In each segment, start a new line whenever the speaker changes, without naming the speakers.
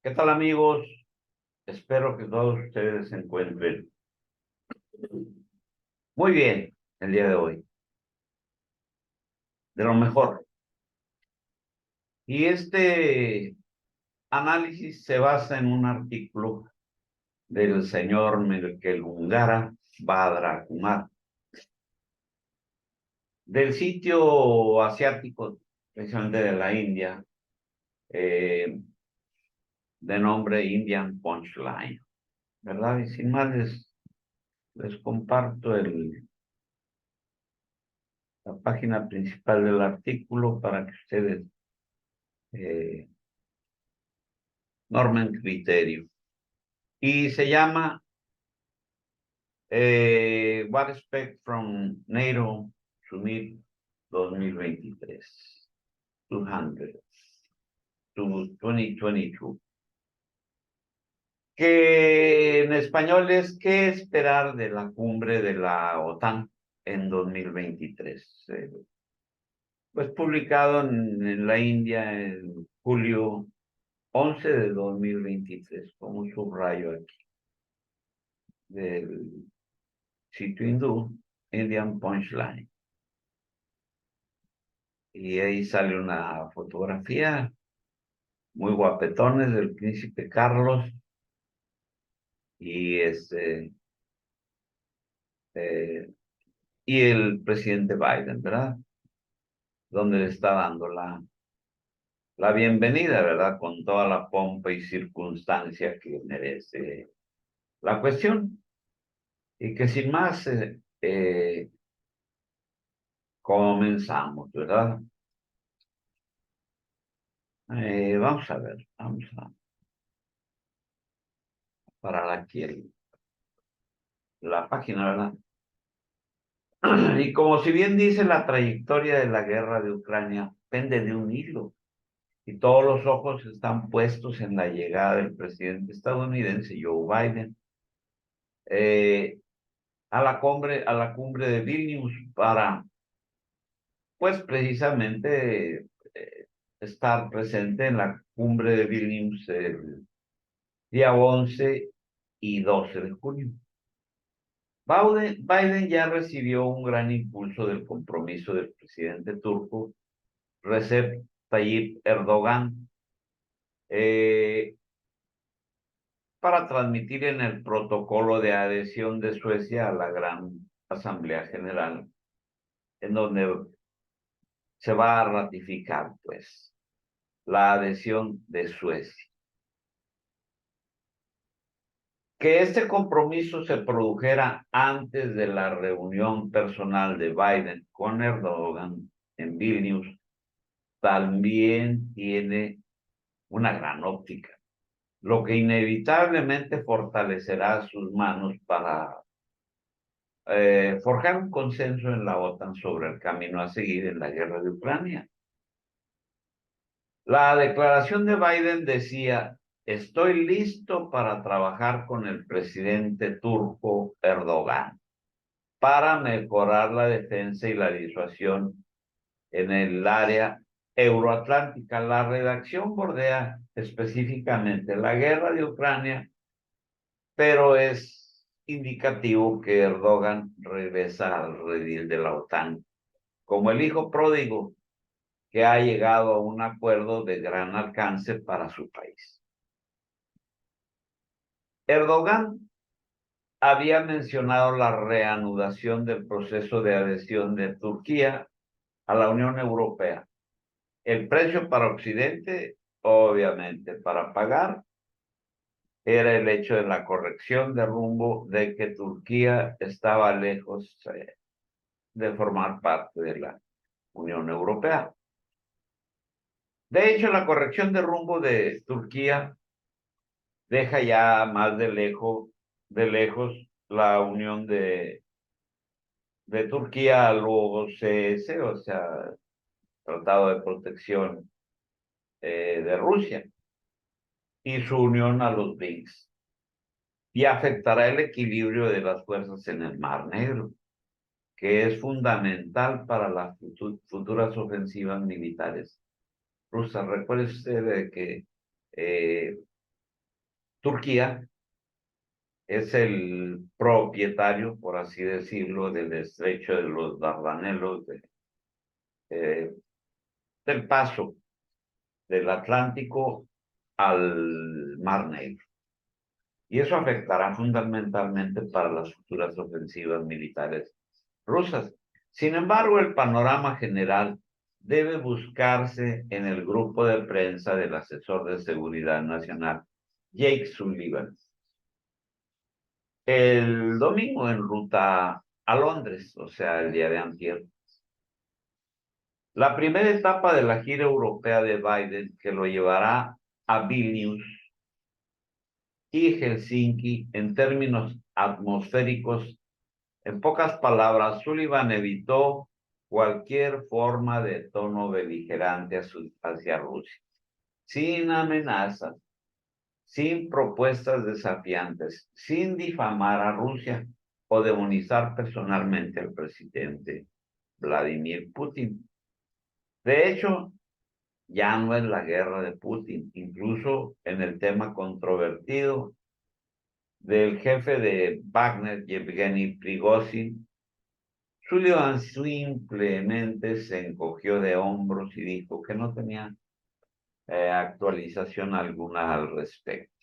¿Qué tal, amigos? Espero que todos ustedes se encuentren muy bien el día de hoy, de lo mejor. Y este análisis se basa en un artículo del señor Melkelungara Badra Kumar, del sitio asiático, precisamente de la India, eh, de nombre Indian Punchline, ¿verdad? Y sin más les comparto la página principal del artículo para que ustedes eh, normen criterio. Y se llama What Expect from NATO Summit 2023, 200 to 2022. Que en español es ¿qué esperar de la cumbre de la OTAN en 2023? Pues publicado en la India en julio 11 de 2023, como un subrayo aquí, del sitio hindú, Indian Punchline. Y ahí sale una fotografía muy guapetones del príncipe Carlos y y el presidente Biden, ¿verdad? Donde le está dando la bienvenida, ¿verdad? Con toda la pompa y circunstancia que merece la cuestión. Y que sin más comenzamos, ¿verdad? Vamos a ver, vamos a parar aquí la página, ¿verdad? Y como si bien dice, la trayectoria de la guerra de Ucrania pende de un hilo y todos los ojos están puestos en la llegada del presidente estadounidense Joe Biden a la cumbre de Vilnius para, pues precisamente, estar presente en la cumbre de Vilnius el día 11 y 12 de junio. Biden ya recibió un gran impulso del compromiso del presidente turco Recep Tayyip Erdogan para transmitir en el protocolo de adhesión de Suecia a la Gran Asamblea General, en donde se va a ratificar, pues, la adhesión de Suecia. Que este compromiso se produjera antes de la reunión personal de Biden con Erdogan en Vilnius también tiene una gran óptica, lo que inevitablemente fortalecerá sus manos para forjar un consenso en la OTAN sobre el camino a seguir en la guerra de Ucrania. La declaración de Biden decía: estoy listo para trabajar con el presidente turco Erdogan para mejorar la defensa y la disuasión en el área euroatlántica. La redacción bordea específicamente la guerra de Ucrania, pero es indicativo que Erdogan regresa al redil de la OTAN como el hijo pródigo que ha llegado a un acuerdo de gran alcance para su país. Erdogan había mencionado la reanudación del proceso de adhesión de Turquía a la Unión Europea. El precio para Occidente, obviamente, para pagar, era el hecho de la corrección de rumbo de que Turquía estaba lejos de formar parte de la Unión Europea. De hecho, la corrección de rumbo de Turquía deja ya más de lejos la unión de Turquía al OCS, o sea, Tratado de Protección de Rusia, y su unión a los BRICS, y afectará el equilibrio de las fuerzas en el Mar Negro, que es fundamental para las futuras ofensivas militares rusas. Recuerde usted de que Turquía es el propietario, por así decirlo, del estrecho de los Dardanelos, eh, del paso del Atlántico al Mar Negro. Y eso afectará fundamentalmente para las futuras ofensivas militares rusas. Sin embargo, el panorama general debe buscarse en el grupo de prensa del asesor de seguridad nacional, Jake Sullivan. El domingo en ruta a Londres, o sea, el día de antier. La primera etapa de la gira europea de Biden, que lo llevará a Vilnius y Helsinki en términos atmosféricos. En pocas palabras, Sullivan evitó cualquier forma de tono beligerante hacia Rusia, sin amenazas, sin propuestas desafiantes, sin difamar a Rusia o demonizar personalmente al presidente Vladimir Putin. De hecho, ya no es la guerra de Putin, incluso en el tema controvertido del jefe de Wagner, Yevgeny Prigozhin. Sullivan simplemente se encogió de hombros y dijo que no tenía actualización alguna al respecto.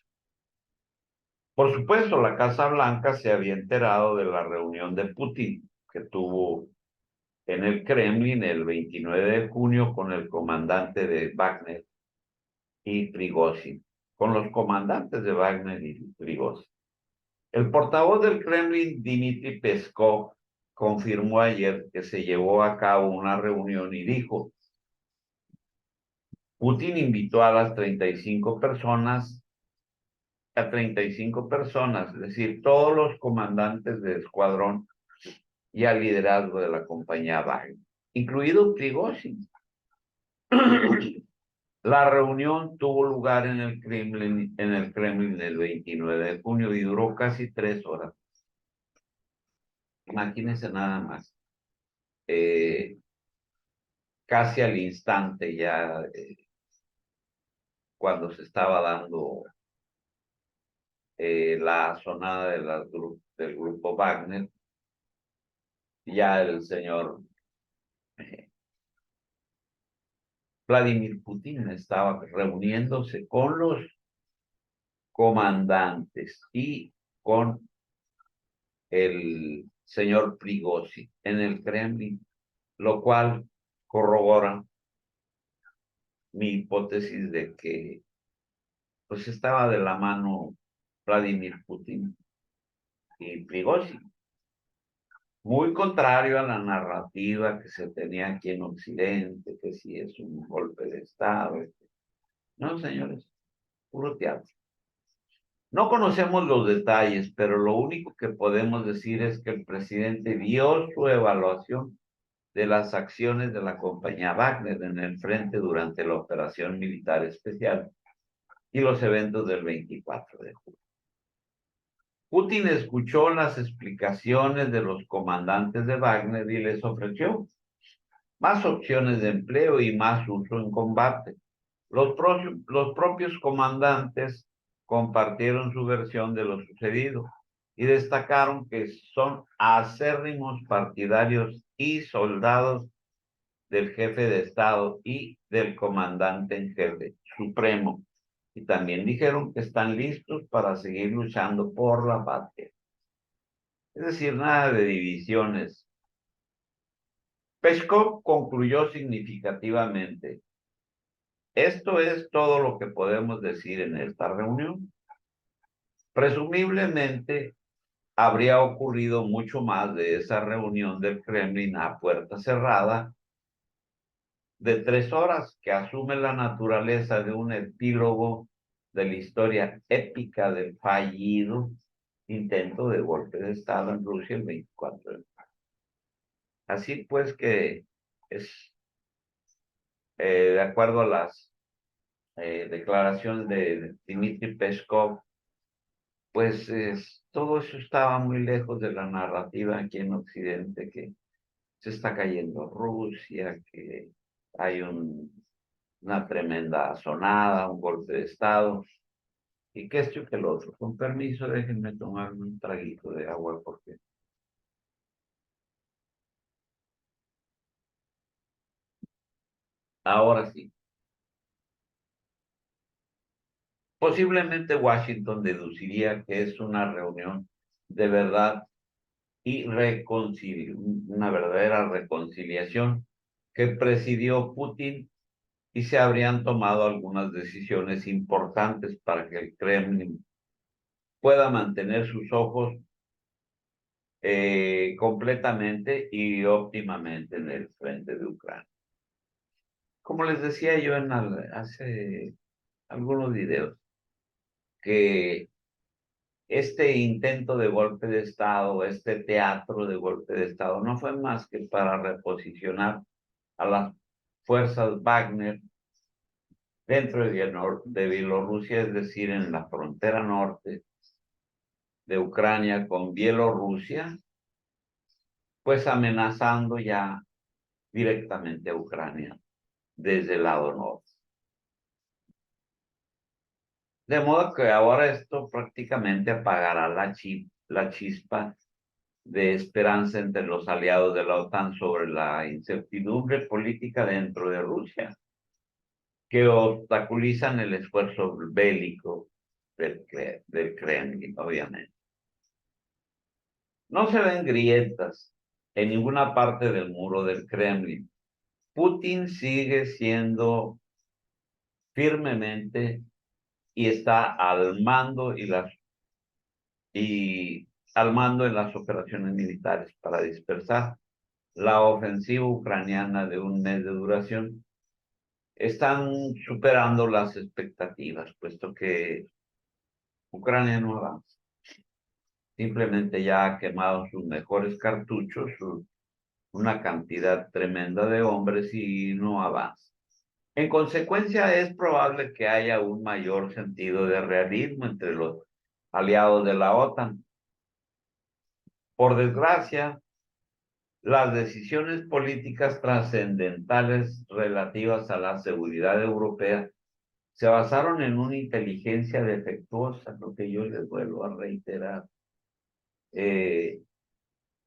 Por supuesto, la Casa Blanca se había enterado de la reunión de Putin que tuvo en el Kremlin el 29 de junio con el comandante de Wagner y Prigozhin, con los comandantes de Wagner y Prigozhin. El portavoz del Kremlin, Dmitry Peskov, confirmó ayer que se llevó a cabo una reunión y dijo: Putin invitó a las 35 personas, es decir, todos los comandantes de escuadrón y al liderazgo de la compañía Wagner, incluido Prigozhin. La reunión tuvo lugar en el Kremlin el 29 de junio y duró casi 3 horas. Imagínense nada más. Casi al instante ya, cuando se estaba dando la sonada del grupo Wagner, ya el señor Vladimir Putin estaba reuniéndose con los comandantes y con el señor Prigozhin en el Kremlin, lo cual corrobora mi hipótesis de que pues estaba de la mano Vladimir Putin y Prigozhin. Muy contrario a la narrativa que se tenía aquí en Occidente, que si es un golpe de Estado. No, señores, puro teatro. No conocemos los detalles, pero lo único que podemos decir es que el presidente dio su evaluación de las acciones de la compañía Wagner en el frente durante la operación militar especial y los eventos del 24 de julio. Putin escuchó las explicaciones de los comandantes de Wagner y les ofreció más opciones de empleo y más uso en combate. Los propios comandantes compartieron su versión de lo sucedido y destacaron que son acérrimos partidarios y soldados del jefe de Estado y del comandante en jefe supremo. Y también dijeron que están listos para seguir luchando por la patria. Es decir, nada de divisiones. Peskov concluyó significativamente: esto es todo lo que podemos decir en esta reunión. Presumiblemente habría ocurrido mucho más de esa reunión del Kremlin a puerta cerrada de 3 horas, que asume la naturaleza de un epílogo de la historia épica del fallido intento de golpe de Estado en Rusia el 24 de mayo. Así pues que es, de acuerdo a las declaraciones de Dmitry Peskov, pues todo eso estaba muy lejos de la narrativa aquí en Occidente, que se está cayendo Rusia, que hay una tremenda asonada, un golpe de Estado. y que esto y que lo otro. Con permiso, déjenme tomar un traguito de agua porque ahora sí. Posiblemente Washington deduciría que es una reunión de verdad y una verdadera reconciliación que presidió Putin y se habrían tomado algunas decisiones importantes para que el Kremlin pueda mantener sus ojos completamente y óptimamente en el frente de Ucrania. Como les decía yo hace algunos videos, que este intento de golpe de Estado, este teatro de golpe de Estado, no fue más que para reposicionar a las fuerzas Wagner dentro de Bielorrusia, es decir, en la frontera norte de Ucrania con Bielorrusia, pues amenazando ya directamente a Ucrania desde el lado norte. De modo que ahora esto prácticamente apagará la chispa de esperanza entre los aliados de la OTAN sobre la incertidumbre política dentro de Rusia, que obstaculizan el esfuerzo bélico del Kremlin, obviamente. No se ven grietas en ninguna parte del muro del Kremlin. Putin sigue siendo firmemente y está y al mando en las operaciones militares para dispersar la ofensiva ucraniana de un mes de duración. Están superando las expectativas, puesto que Ucrania no avanza. Simplemente ya ha quemado sus mejores cartuchos, una cantidad tremenda de hombres y no avanza. En consecuencia, es probable que haya un mayor sentido de realismo entre los aliados de la OTAN. Por desgracia, las decisiones políticas trascendentales relativas a la seguridad europea se basaron en una inteligencia defectuosa, lo que yo les vuelvo a reiterar.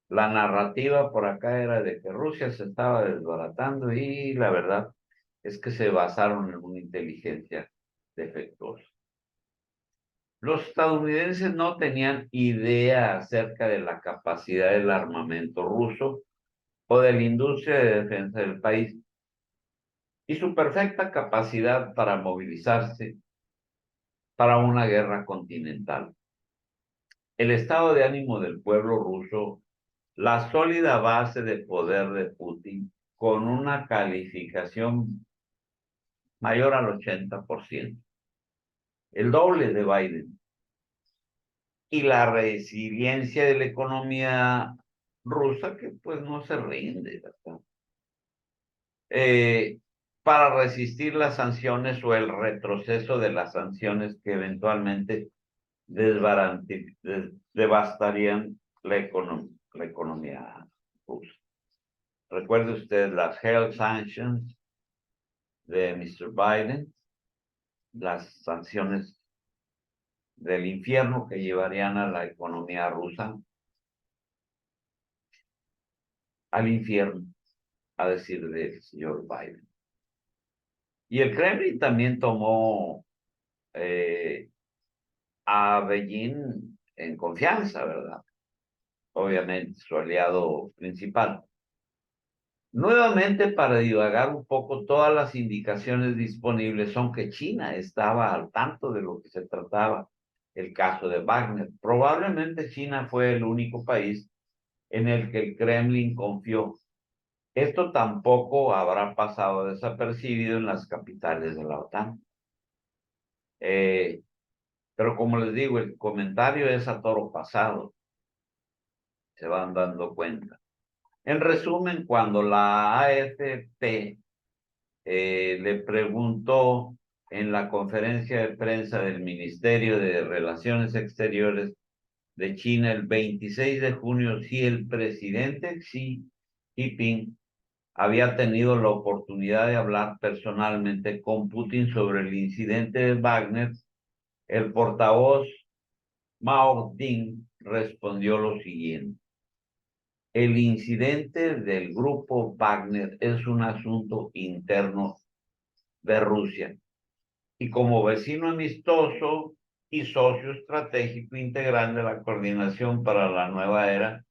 La narrativa por acá era de que Rusia se estaba desbaratando y la verdad es que se basaron en una inteligencia defectuosa. Los estadounidenses no tenían idea acerca de la capacidad del armamento ruso o de la industria de defensa del país y su perfecta capacidad para movilizarse para una guerra continental. El estado de ánimo del pueblo ruso, la sólida base de poder de Putin, con una calificación mayor al 80%, el doble de Biden, y la resiliencia de la economía rusa que pues no se rinde, ¿verdad? Eh, para resistir las sanciones o el retroceso de las sanciones que eventualmente devastarían la economía rusa. Recuerde usted las Hell Sanctions de Mr. Biden, las sanciones del infierno que llevarían a la economía rusa al infierno, a decir del señor Biden. Y el Kremlin también tomó a Beijing en confianza, ¿verdad? Obviamente, su aliado principal. Nuevamente, para divagar un poco, todas las indicaciones disponibles son que China estaba al tanto de lo que se trataba el caso de Wagner. Probablemente China fue el único país en el que el Kremlin confió. Esto tampoco habrá pasado desapercibido en las capitales de la OTAN. Pero como les digo, el comentario es a toro pasado. Se van dando cuenta. En resumen, cuando la AFP le preguntó en la conferencia de prensa del Ministerio de Relaciones Exteriores de China el 26 de junio si el presidente Xi Jinping había tenido la oportunidad de hablar personalmente con Putin sobre el incidente de Wagner, El portavoz Mao Ding respondió lo siguiente: el incidente del grupo Wagner es un asunto interno de Rusia y como vecino amistoso y socio estratégico integral de la Coordinación para la Nueva Era,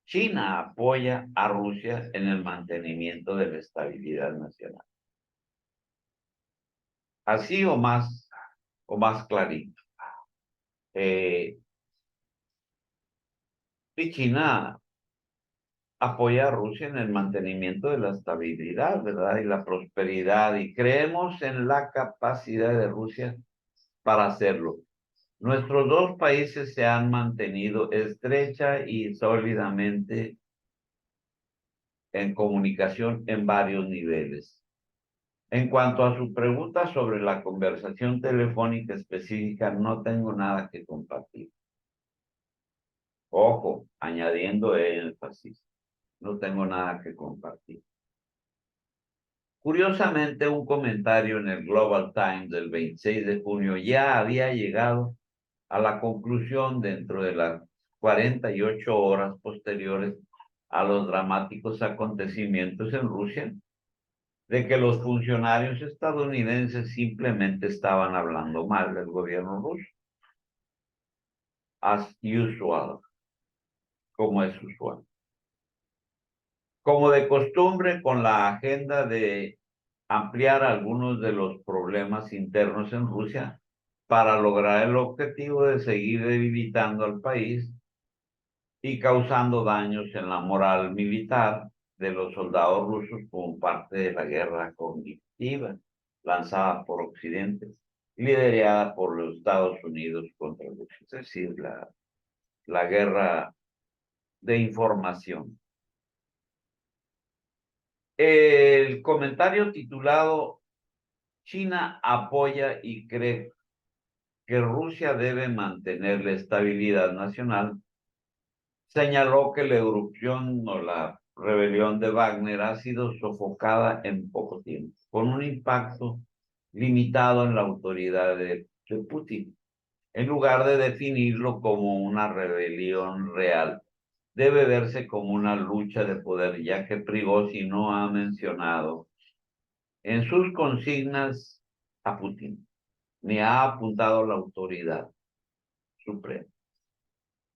China apoya a Rusia en el mantenimiento de la estabilidad nacional. Así o más clarito. Y China apoya a Rusia en el mantenimiento de la estabilidad, ¿verdad? Y la prosperidad. Y creemos en la capacidad de Rusia para hacerlo. Nuestros dos países se han mantenido estrecha y sólidamente en comunicación en varios niveles. En cuanto a su pregunta sobre la conversación telefónica específica, no tengo nada que compartir. Ojo, añadiendo énfasis, no tengo nada que compartir. Curiosamente, un comentario en el Global Times del 26 de junio ya había llegado a la conclusión dentro de las 48 horas posteriores a los dramáticos acontecimientos en Rusia, de que los funcionarios estadounidenses simplemente estaban hablando mal del gobierno ruso, as usual, como es usual. Como de costumbre, con la agenda de ampliar algunos de los problemas internos en Rusia para lograr el objetivo de seguir debilitando al país y causando daños en la moral militar de los soldados rusos como parte de la guerra cognitiva lanzada por Occidente, liderada por los Estados Unidos contra Rusia, es decir, la guerra de información. El comentario titulado China apoya y cree que Rusia debe mantener la estabilidad nacional, señaló que la erupción o la rebelión de Wagner ha sido sofocada en poco tiempo, con un impacto limitado en la autoridad de Putin, en lugar de definirlo como una rebelión real. Debe verse como una lucha de poder, ya que Prigozhin no ha mencionado en sus consignas a Putin, ni ha apuntado a la autoridad suprema.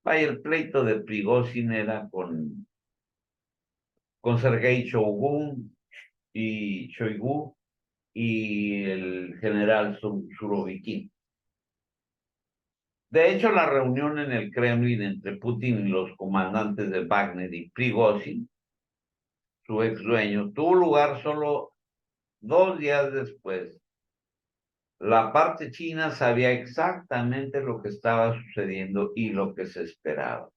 Vaya, el pleito de Prigozhin era con Sergei Shoigu y el general Surovikin. De hecho, la reunión en el Kremlin entre Putin y los comandantes de Wagner y Prigozhin, su ex dueño, tuvo lugar solo 2 días después. La parte china sabía exactamente lo que estaba sucediendo y lo que se esperaba.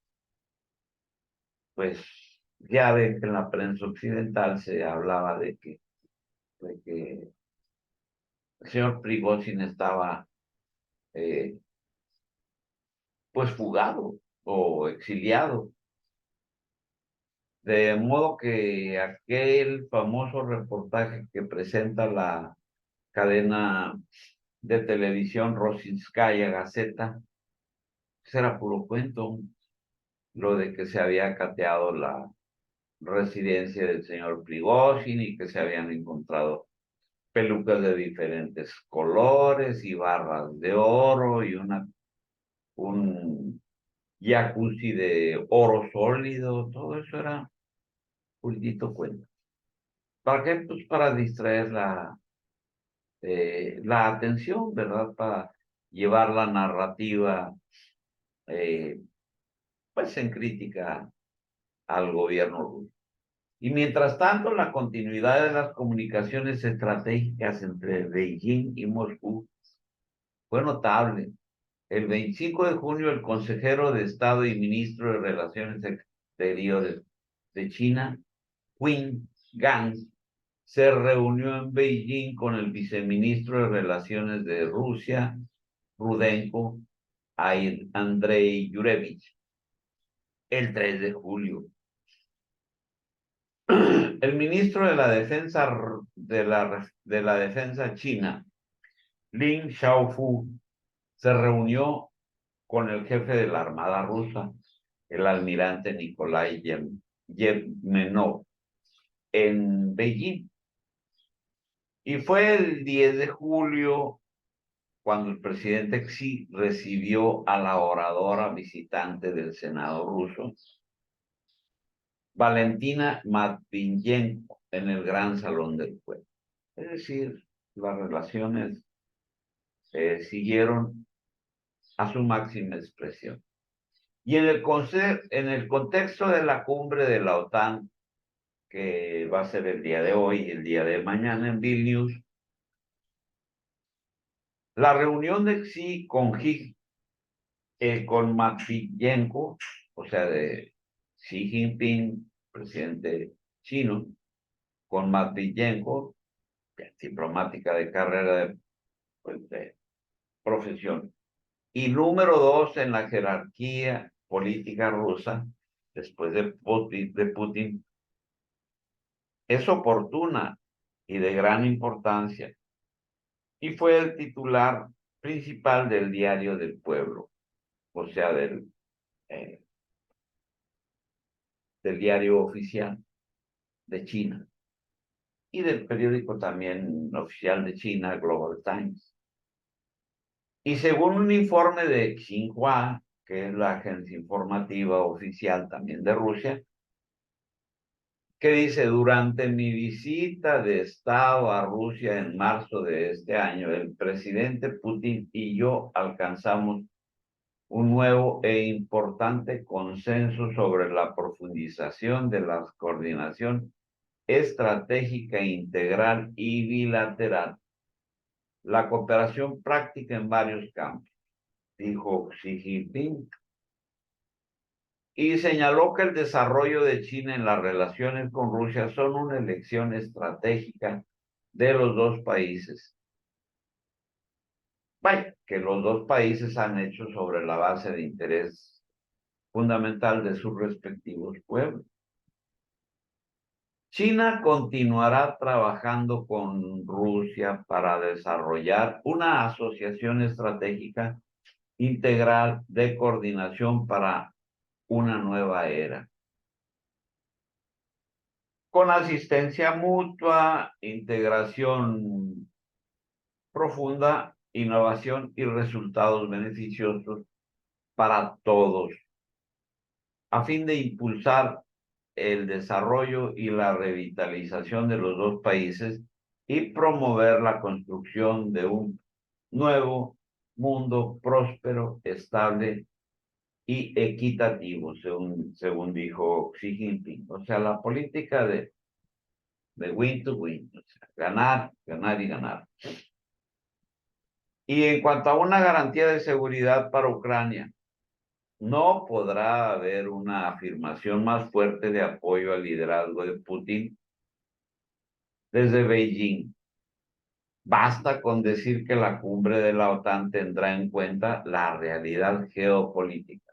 Pues ya ven que en la prensa occidental se hablaba de que el señor Prigozhin estaba pues fugado o exiliado. De modo que aquel famoso reportaje que presenta la cadena de televisión Rosinskaya Gazeta, pues era puro cuento, lo de que se había cateado la residencia del señor Prigozhin y que se habían encontrado pelucas de diferentes colores y barras de oro y un jacuzzi de oro sólido, todo eso era pulitito cuento. ¿Para qué? Pues para distraer la atención, ¿verdad? Para llevar la narrativa, eh, pues en crítica al gobierno ruso. Y mientras tanto, la continuidad de las comunicaciones estratégicas entre Beijing y Moscú fue notable. El 25 de junio, el consejero de Estado y ministro de Relaciones Exteriores de China, Qin Gang, se reunió en Beijing con el viceministro de Relaciones de Rusia, Rudenko, Andrei Yurevich, el 3 de julio. El ministro de la Defensa de la Defensa china, Lin Xiaofu, se reunió con el jefe de la Armada rusa, el almirante Nikolai Yevmenov, en Beijing. Y fue el 10 de julio cuando el presidente Xi recibió a la oradora visitante del Senado ruso, Valentina Matviyenko, en el Gran Salón del Pueblo. Es decir, las relaciones siguieron a su máxima expresión. Y en el contexto de la cumbre de la OTAN, que va a ser el día de hoy y el día de mañana en Vilnius, la reunión de Xi con Matviyenko, o sea, de Xi Jinping, presidente chino, con Matviyenko, diplomática de carrera de profesión, y número 2 en la jerarquía política rusa, después de Putin, es oportuna y de gran importancia, y fue el titular principal del Diario del Pueblo, o sea, del diario oficial de China y del periódico también oficial de China, Global Times. Y según un informe de Xinhua, que es la agencia informativa oficial también de Rusia, que dice: durante mi visita de Estado a Rusia en marzo de este año, el presidente Putin y yo alcanzamos un nuevo e importante consenso sobre la profundización de la coordinación estratégica integral y bilateral, la cooperación práctica en varios campos, dijo Xi Jinping, y señaló que el desarrollo de China en las relaciones con Rusia son una elección estratégica de los dos países. Vaya, que los dos países han hecho sobre la base de interés fundamental de sus respectivos pueblos. China continuará trabajando con Rusia para desarrollar una asociación estratégica integral de coordinación para una nueva era, con asistencia mutua, integración profunda, innovación y resultados beneficiosos para todos, a fin de impulsar el desarrollo y la revitalización de los dos países y promover la construcción de un nuevo mundo próspero, estable y equitativo, según dijo Xi Jinping. O sea, la política de win to win, o sea, ganar, ganar y ganar. Y en cuanto a una garantía de seguridad para Ucrania, no podrá haber una afirmación más fuerte de apoyo al liderazgo de Putin desde Beijing. Basta con decir que la cumbre de la OTAN tendrá en cuenta la realidad geopolítica.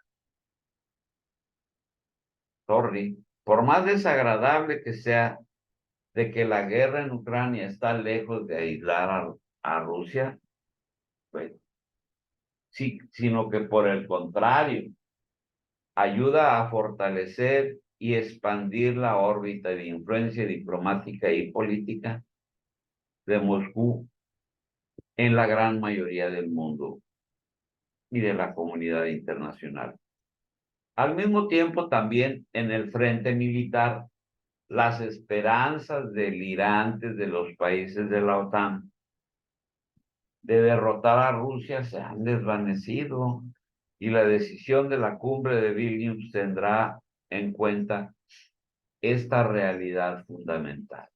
Sorry, por más desagradable que sea de que la guerra en Ucrania está lejos de aislar a Rusia, pues, sí, sino que por el contrario, ayuda a fortalecer y expandir la órbita de influencia diplomática y política de Moscú en la gran mayoría del mundo y de la comunidad internacional. Al mismo tiempo, también en el frente militar, las esperanzas delirantes de los países de la OTAN de derrotar a Rusia se han desvanecido, y la decisión de la cumbre de Vilnius tendrá en cuenta esta realidad fundamental.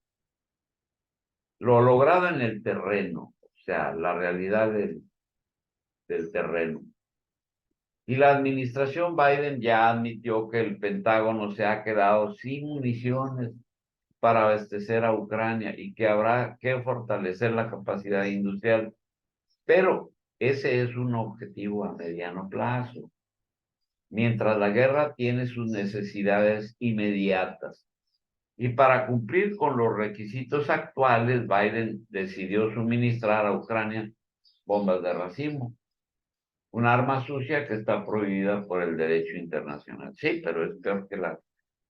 Lo logrado en el terreno, o sea, la realidad del terreno. Y la administración Biden ya admitió que el Pentágono se ha quedado sin municiones para abastecer a Ucrania y que habrá que fortalecer la capacidad industrial. Pero ese es un objetivo a mediano plazo, mientras la guerra tiene sus necesidades inmediatas. Y para cumplir con los requisitos actuales, Biden decidió suministrar a Ucrania bombas de racimo, un arma sucia que está prohibida por el derecho internacional. Sí, pero es peor que las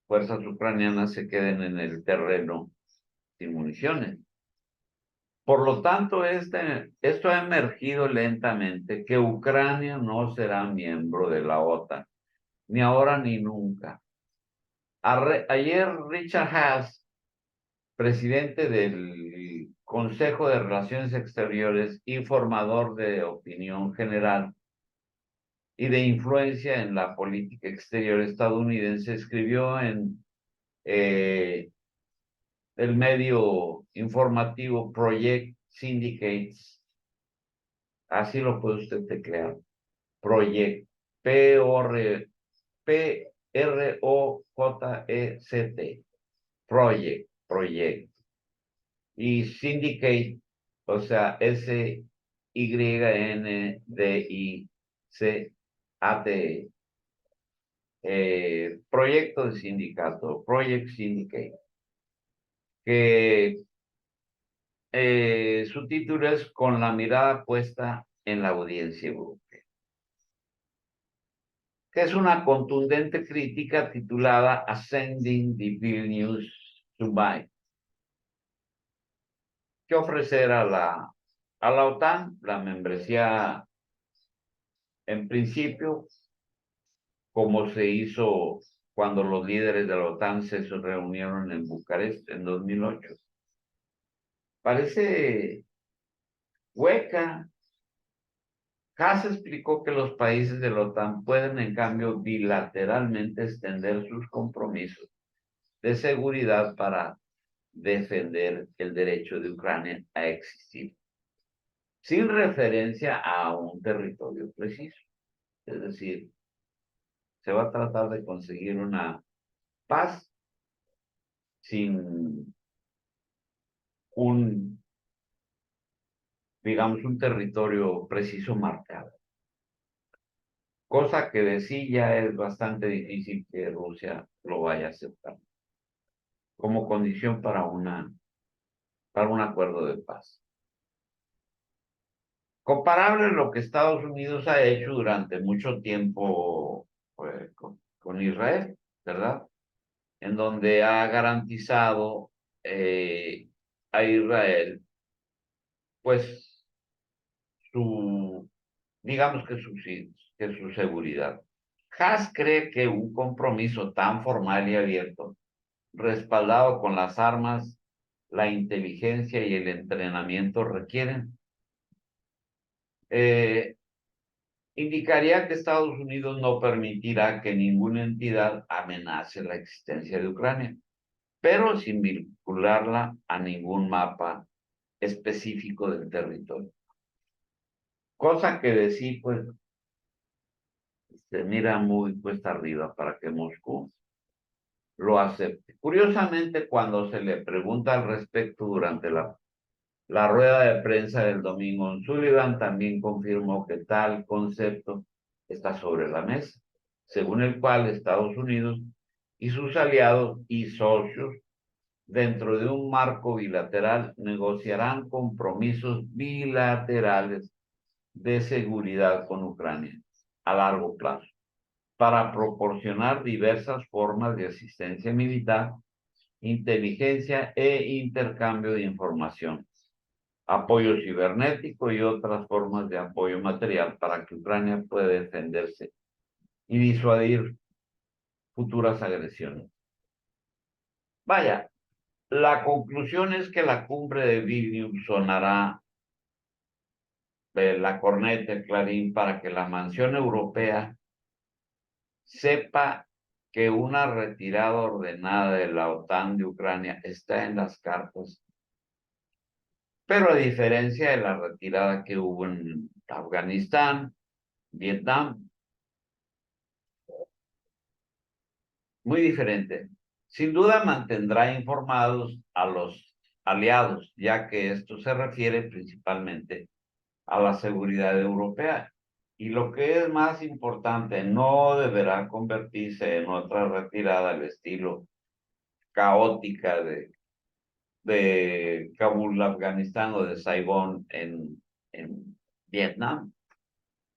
fuerzas ucranianas se queden en el terreno sin municiones. Por lo tanto, esto ha emergido lentamente, que Ucrania no será miembro de la OTAN, ni ahora ni nunca. Ayer Richard Haass, presidente del Consejo de Relaciones Exteriores y formador de opinión general y de influencia en la política exterior estadounidense, escribió en el medio informativo Project Syndicates, así lo puede usted teclear, Project, Project, Project, y Syndicate, o sea, Syndicate, proyecto de sindicato, Project Syndicate, que su título es Con la mirada puesta en la audiencia europea, que es una contundente crítica titulada Ascending the Vilnius Summit, que ofrecer a la OTAN la membresía en principio, como se hizo cuando los líderes de la OTAN se reunieron en Bucarest en 2008. Parece hueca. Haas explicó que los países de la OTAN pueden, en cambio, bilateralmente extender sus compromisos de seguridad para defender el derecho de Ucrania a existir, sin referencia a un territorio preciso. Es decir, se va a tratar de conseguir una paz sin un, digamos, un territorio preciso marcado. Cosa que de sí ya es bastante difícil que Rusia lo vaya a aceptar como condición para un acuerdo de paz. Comparable a lo que Estados Unidos ha hecho durante mucho tiempo pues, con Israel, ¿verdad? En donde ha garantizado a Israel, pues, digamos que su seguridad. Haas cree que un compromiso tan formal y abierto, respaldado con las armas, la inteligencia y el entrenamiento requieren, indicaría que Estados Unidos no permitirá que ninguna entidad amenace la existencia de Ucrania, pero sin vincularla a ningún mapa específico del territorio. Cosa que de sí, pues, se mira muy cuesta arriba para que Moscú lo acepte. Curiosamente, cuando se le pregunta al respecto durante la rueda de prensa del domingo, Sullivan también confirmó que tal concepto está sobre la mesa, según el cual Estados Unidos y sus aliados y socios, dentro de un marco bilateral, negociarán compromisos bilaterales de seguridad con Ucrania a largo plazo, para proporcionar diversas formas de asistencia militar, inteligencia e intercambio de información, apoyo cibernético y otras formas de apoyo material para que Ucrania pueda defenderse y disuadir futuras agresiones. Vaya, la conclusión es que la cumbre de Vilnius sonará la corneta, el clarín, para que la mansión europea sepa que una retirada ordenada de la OTAN de Ucrania está en las cartas, pero a diferencia de la retirada que hubo en Afganistán, Vietnam, muy diferente. Sin duda mantendrá informados a los aliados, ya que esto se refiere principalmente a la seguridad europea. Y lo que es más importante, no deberá convertirse en otra retirada al estilo caótica de Kabul, Afganistán, o de Saigón en Vietnam.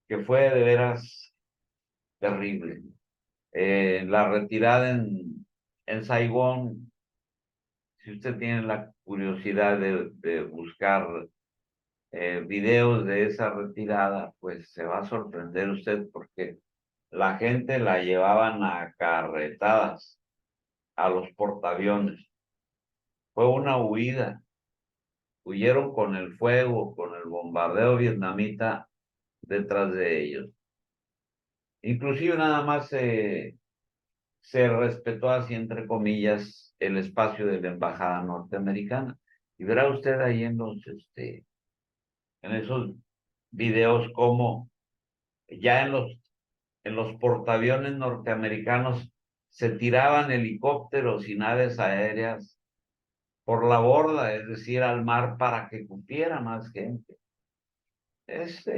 que fue de veras terrible. La retirada en Saigón, si usted tiene la curiosidad de buscar videos de esa retirada, pues se va a sorprender usted porque la gente la llevaban a carretadas a los portaaviones. Fue una huida. Huyeron con el fuego, con el bombardeo vietnamita detrás de ellos. Inclusive nada más se respetó así, entre comillas, el espacio de la embajada norteamericana. Y verá usted ahí en esos videos como ya en los portaaviones norteamericanos se tiraban helicópteros y naves aéreas por la borda, es decir, al mar para que cupiera más gente. Es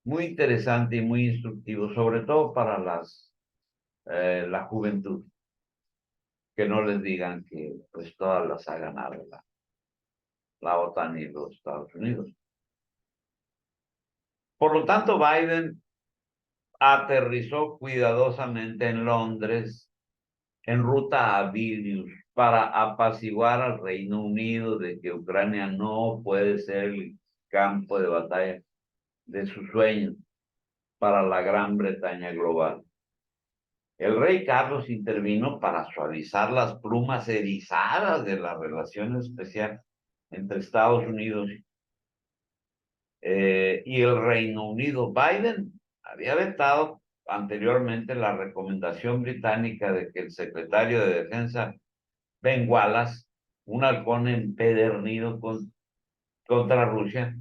muy interesante y muy instructivo, sobre todo para la juventud, que no les digan que pues todas las ha ganado la OTAN y los Estados Unidos. Por lo tanto, Biden aterrizó cuidadosamente en Londres en ruta a Vilnius para apaciguar al Reino Unido de que Ucrania no puede ser el campo de batalla de sus sueños para la Gran Bretaña global. El rey Carlos intervino para suavizar las plumas erizadas de la relación especial entre Estados Unidos y el Reino Unido. Biden había vetado anteriormente la recomendación británica de que el secretario de Defensa, Ben Wallace, un halcón empedernido contra Rusia,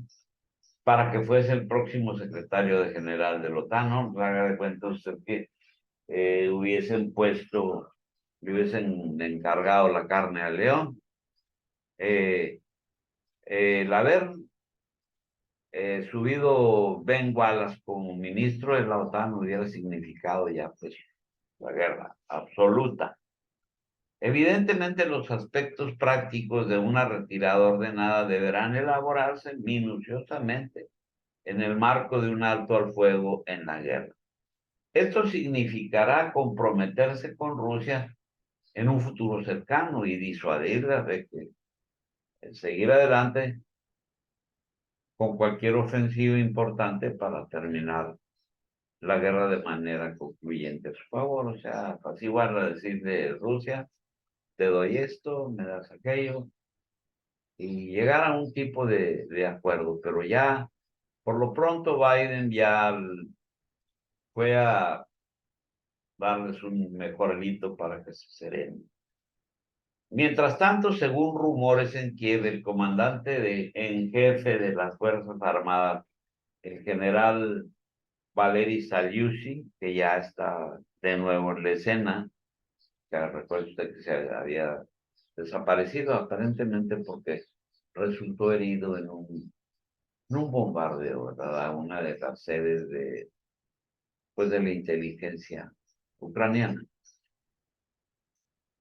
para que fuese el próximo secretario general de la OTAN, ¿no? Haga de cuenta usted que hubiesen puesto, le hubiesen encargado la carne al león. El haber subido Ben Wallace como ministro de la OTAN hubiera significado ya pues la guerra absoluta. Evidentemente los aspectos prácticos de una retirada ordenada deberán elaborarse minuciosamente en el marco de un alto al fuego en la guerra. Esto significará comprometerse con Rusia en un futuro cercano y disuadirla de que seguir adelante con cualquier ofensiva importante para terminar la guerra de manera concluyente a su favor. O sea, apaciguarla, decirle Rusia, te doy esto, me das aquello, y llegar a un tipo de acuerdo. Pero ya, por lo pronto, Biden ya fue a darles un mejor alito para que se serenen. Mientras tanto, según rumores en Kiev, el comandante en jefe de las Fuerzas Armadas, el general Valery Saliusi, que ya está de nuevo en la escena, que recuerda usted que se había desaparecido aparentemente porque resultó herido en un bombardeo, ¿verdad? A una de las sedes pues, de la inteligencia ucraniana.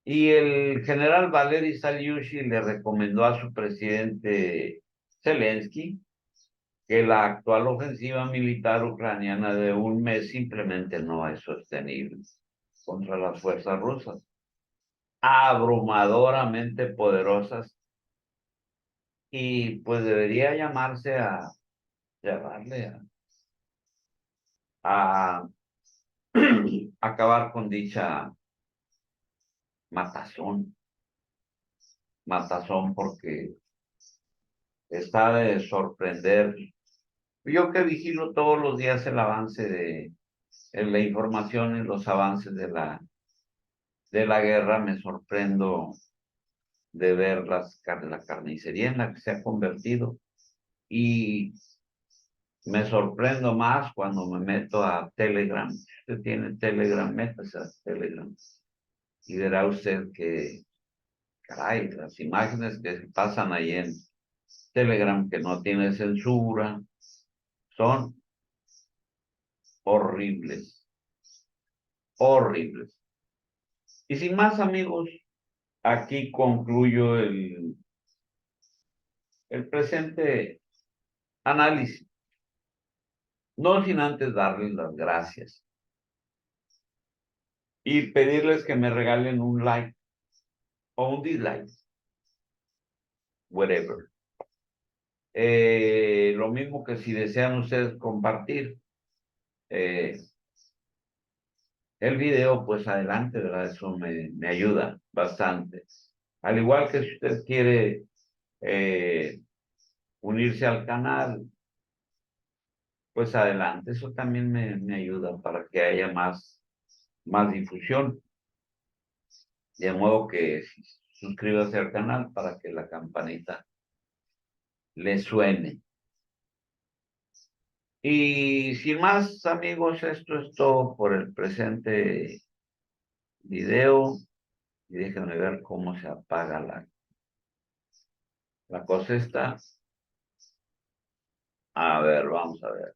Y el general Valery Saliusi le recomendó a su presidente Zelensky que la actual ofensiva militar ucraniana de un mes simplemente no es sostenible contra las fuerzas rusas, abrumadoramente poderosas, y pues debería llamarle a acabar con dicha matazón, porque está de sorprender. Yo que vigilo todos los días el avance en la información y los avances de la guerra, me sorprendo de ver la carnicería en la que se ha convertido, y me sorprendo más cuando me meto a Telegram. Si usted tiene Telegram, métase a Telegram y verá usted que, caray, las imágenes que se pasan ahí en Telegram, que no tiene censura, son horribles, horribles. Y sin más, amigos, aquí concluyo el presente análisis No sin antes darles las gracias y pedirles que me regalen un like o un dislike, whatever. Lo mismo que si desean ustedes compartir eh, el video, pues adelante, ¿verdad? Eso me ayuda bastante. Al igual que si usted quiere eh, unirse al canal, pues adelante, eso también me ayuda para que haya más difusión. De modo que suscríbase al canal para que la campanita le suene. Y sin más, amigos, esto es todo por el presente video. Y déjenme ver cómo se apaga la cosa esta. A ver, vamos a ver.